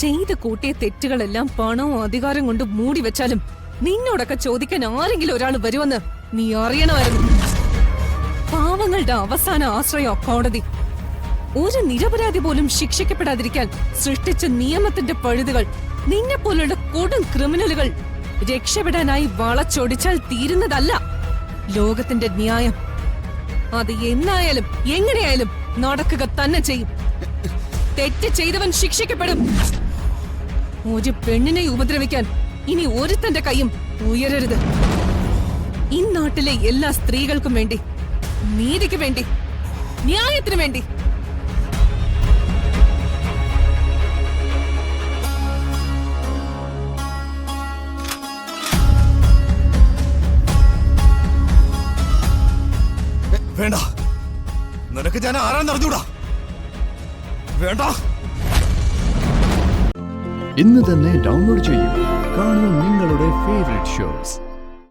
ചെയ്ത് കൂട്ടിയ തെറ്റുകളെല്ലാം പണവും അധികാരം കൊണ്ട് മൂടി വെച്ചാലും നിന്നോടൊക്കെ ചോദിക്കാൻ ആരെങ്കിലും ഒരാൾ വരുമെന്ന് നീ അറിയണമായിരുന്നു. പാവങ്ങളുടെ അവസാന ആശ്രയ കോടതി. ഒരു നിരപരാധി പോലും ശിക്ഷിക്കപ്പെടാതിരിക്കാൻ സൃഷ്ടിച്ച നിയമത്തിന്റെ പഴുതുകൾ നിന്നെ പോലുള്ള കൊടും ക്രിമിനലുകൾ രക്ഷപ്പെടാനായി വളച്ചൊടിച്ചാൽ തീരുന്നതല്ല ലോകത്തിന്റെ ന്യായം. അത് എന്നായാലും എങ്ങനെയായാലും നടക്കുക തന്നെ ചെയ്യും. തെറ്റ് ചെയ്തവൻ ശിക്ഷിക്കപ്പെടും. ഒരു പെണ്ണിനെ ഉപദ്രവിക്കാൻ ഇനി ഒരുത്തന്റെ കൈയും ഉയരരുത്. ഈ നാട്ടിലെ എല്ലാ സ്ത്രീകൾക്കും വേണ്ടി, നീതിക്ക് വേണ്ടി, ന്യായത്തിനു വേണ്ടി. വേണ്ട, നിനക്ക് ഞാൻ ആരാന്ന് അറിഞ്ഞൂടാ. വേണ്ട. ഇന്ന് തന്നെ ഡൗൺലോഡ് ചെയ്യൂ. കാണൂ നിങ്ങളുടെ ഫേവറേറ്റ് ഷോസ്.